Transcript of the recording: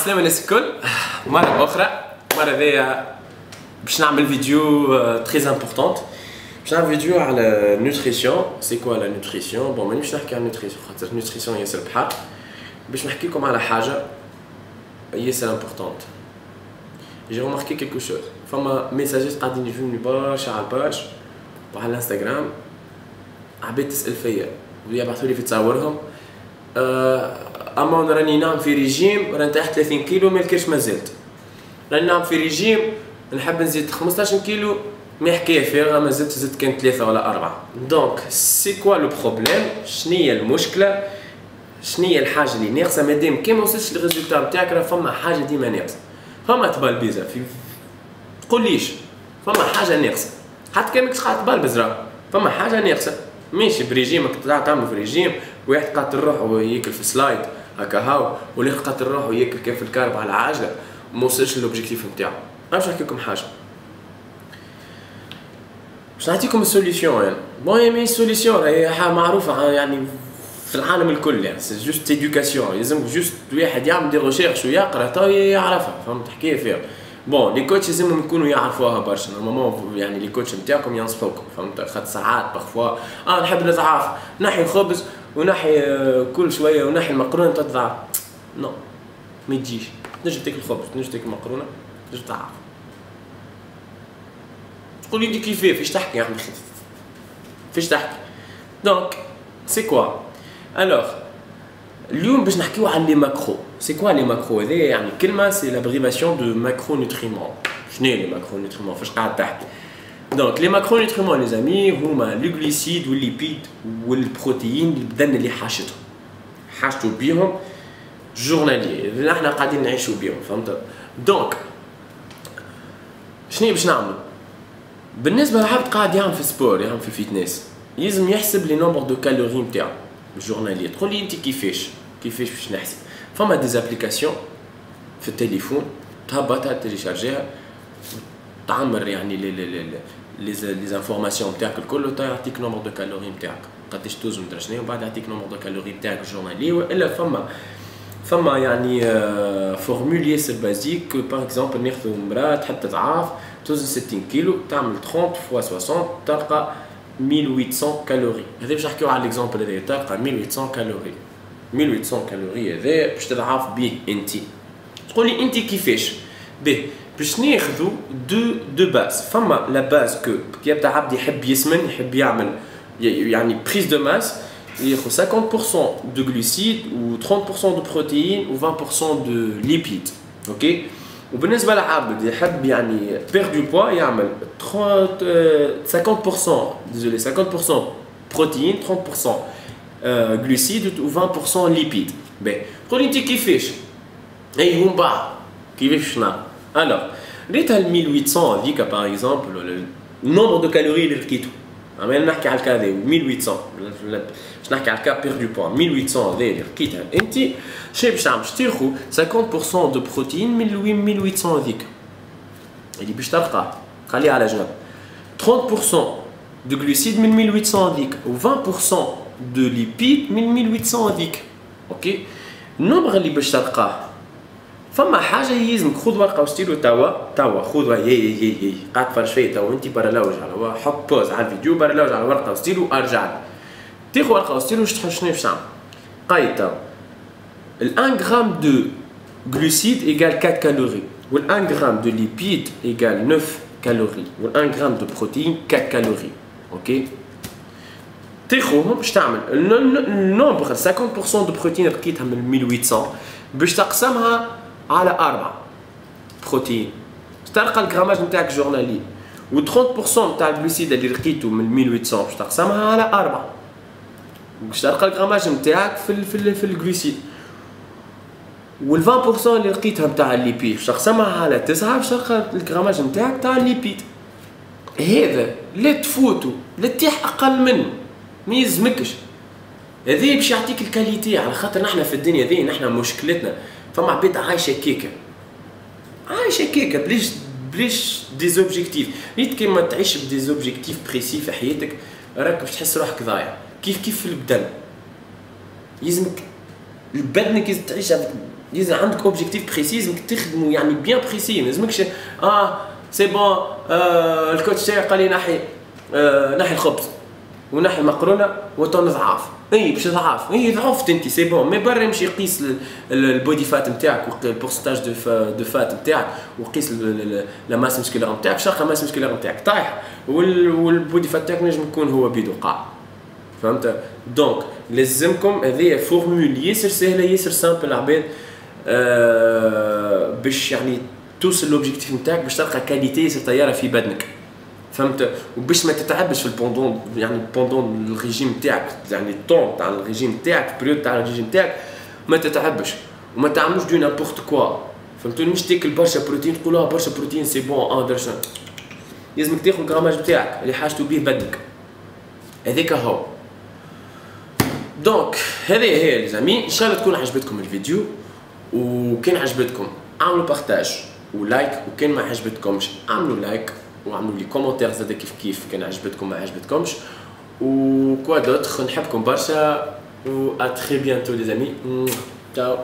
عالسلامة الناس الكل. مرة أخرى، مرة ذي باش نعمل فيديو تري امبورطونت. باش نعمل فيديو على نوتريسيون. سي كوا لا نوتريسيون؟ بون مانيش نحكي على نوتريسيون خاطر نوتريسيون ياسر بحر. باش نحكي لكم على حاجة ياسر امبورطونت. جي روماركي كيلكو شوز، فما ميساجات قاعدين يجوني برشا على الباج وعلى الانستغرام، عباد تسأل فيا ويبعثولي في تصاورهم اما راني نعم في ريجيم، راني طيحت 30 كيلو ما الكرش ما زلت، راني نعم في ريجيم نحب نزيد 15 كيلو ما حكايه فارغه ما زدت كان 3 ولا 4. دونك سي كوا لو بروبليم؟ شنيا المشكله؟ شنيا الحاجه اللي ناقصه؟ مادام كي ما وصلتش للريزولتا نتاعك راه فما حاجه ديما ناقصه، فما تبلبيزه في تقوليش فما حاجه ناقصه، حتى كان ماكش قاعد تبلبز راه فما حاجه ناقصه. ماشي بريجيمك تعمل في ريجيم، واحد قاتل روحو ياكل في سلايد هكا هاو، واللي قاتل روحو ياكل كيف الكارب على عجله وما وصلش للوبجيكتيف نتاعو. باش نحكي لكم حاجه، باش نعطيكم السوليسيون يعني. بون هي مي سوليسيون راهي حاجه معروفه يعني في العالم الكل، يعني سي جوست ايدوكاسيون، لازم جوست واحد يعمل دي ريشيرش ويقرا تو يعرفها، فهمت حكايه فيها. بون لي كوتش لازمهم يكونوا يعرفوها برشا، نورمالمون يعني لي كوتش نتاعكم ينصحوكم، فهمت؟ خاطر ساعات بارفوا نحب نضعف، نحي الخبز ونحي كل شويه ونحي المقرونه تضعف. نو ما تجيش، تنجم تاكل الخبز، تنجم تاكل المقرونه، تنجم تضعف. تقول لي انت كيفاه؟ فاش تحكي يا عمي؟ فاش تحكي؟ دونك سي كوا الوغ اليوم باش نحكيو على لي ماكرو. سي كوا لي ماكرو؟ هذا يعني كلمه سي لابريفاسيون دو ماكرو نوتريمون. شنو هي لي ماكرو نوتريمون؟ فاش قاعد تحكي؟ دونك لي ماكرو نوتريمون لي زامي هما لي غليسيد والليبيد والبروتيين البدن اللي حاجتو بيهم جورنالي اللي احنا قاعدين نعيشو بيهم، فهمت؟ دونك شنو باش نعملو؟ بالنسبه لعبد قاعد يعمل في سبور، يعمل في فيتنس، لازم يحسب لي نومبر دو كالوري نتاعو جورنالي. تقول لي انت كيفاش باش نحسب؟ فما دي زابليكاسيون في التليفون تهبطها تيليشارجيها تعمر يعني لي زانفورماسيون نتاعك الكل وتعطيك نومبر دو كالوري نتاعك قداش توزن مدري شنو، وبعد يعطيك نومبر دو كالوري نتاعك جورنالي. والا فما يعني فورمول ياسر بازيك. باغ اكزومبل ناخذ مراه تحب تضعف توزن 60 كيلو، تعمل 30 فوا 60 تلقى 1800 كالوري. هذا باش نحكيو على ليكزومبل هذايا، تلقى 1800 كالوري. 1800 كالوري هذا باش تضعف بيه انت. تقول لي انت كيفاش؟ به باش ناخذوا دو باز. فما لا باز كو كي يبدا عبد يحب يسمن، يحب يعمل يعني بريز دو ماس، ياخذ 50% دو غلوسيد و 30% دو بروتيين و 20% دو ليبيد. اوكي. وبالنسبه لعبد يحب يعني بير دو بوا، يعمل 50% désolé 50% بروتيين، 30% غلوسيد و 20% ليبيد. باهي قول لي انت كيفاش؟ اي من بعد كيفاش نعمل؟ الوغ ريتها ال 1800 هذيك باغ اكزومبل، ولا النومبر دو كالوري اللي لقيتو، عمال نحكي على الكا هذا 1800 باش نحكي على الكا بير دو بوا 1800 هذا اللي لقيتها انت، شنو باش تعمل؟ باش تاخذ 50% دو بروتيين من 1800 هذيك اللي باش تلقاه، خليها على جنب. 30% دو غلوسيد من 1800 هذيك و 20% دو ليبيد من 1800 هذيك. اوكي. النومبر اللي باش تلقاه فما حاجه يلزمك، خذ ورقه وستيلو توا خذ هي قاعد تفرج فيا توا انت برا لوج على حط بوز على الفيديو، برا لوج على ورقه وستيلو ارجع لي تاخذ ورقه وستيلو واش تحب شنو باش تعمل؟ قايد توا ال 1 غرام دو غلوسيد ايكال 4 كالوري، وال 1 غرام دو ليبيد ايكال 9 كالوري، وال 1 غرام دو بروتين 4 كالوري. اوكي. تاخذهم باش تعمل النومبر 50% دو بروتين لقيتها من 1800 باش تقسمها على 4 بروتين، تلقى الجراماج نتاعك جورنالي، و 30% نتاع الجلوسيد اللي لقيته من 1800 باش تقسمها على 4 باش تلقى الجراماج نتاعك في الجلوسيد، وال 20% اللي لقيتها نتاع الليبيد باش تقسمها على 9 باش تلقى الجراماج نتاعك تاع الليبيد. هذا لا تفوتو لا تطيح اقل منه، ما يلزمكش. هذا باش يعطيك الكاليتي، على خاطر نحنا في الدنيا ذي نحنا مشكلتنا فما عباد عايشه كيكه بليش دي زوبجيكتيف. ريت كيما تعيش بدي زوبجيكتيف بريسي في حياتك راك باش تحس روحك ضايع. كيف في البدن، يلزمك بدنك تعيش لازم عندك اوبجيكتيف بريسيز تخدموا يعني بيان بريسي. ما لازمكش سي بون الكوتش تاعي قال لي نحي الخبز ونحي المقرونه وطن ضعاف. اي باش ضعاف، اي ضعفت انت سي بون. مي برا يمشي يقيس البودي فات نتاعك والبورسنتاج دو فات نتاعك وقيس لا ماس مسكولار نتاعك. شاقه ماس مسكولار نتاعك طايح والبودي فات تاعك نجم يكون هو بيدو قاع. فهمت؟ دونك لازمكم هذه فورمول ياسر سهله ياسر سامبل عباد باش يعني توصل لوبجيكتيف نتاعك باش تلقى كاليتي ياسر طياره في بدنك. فهمت؟ وباش ما تتعبش في البوندون يعني بوندون الريجيم تاعك يعني الطون تاع الريجيم تاعك البريود تاع الريجيم تاعك ما تتعبش وما تعملوش دو نابورت كوا. فهمتوني؟ مش تاكل برشا بروتين تقول برشا بروتين سي بون درشا. لازمك تاخذ الجراماج بتاعك اللي حاجته بيه بدنك. هذاك هو. دونك هذه هي لي زامي، ان شاء الله تكون عجبتكم الفيديو، وكان عجبتكم اعملوا بارتاج ولايك، وكان ما عجبتكمش اعملوا لايك وعملوا لي كومونتير زاد كيف كان عجبتكم ما عجبتكمش. وكوا دوتر، نحبكم برشا و ا تري بيانتو لي زامي. تشاو.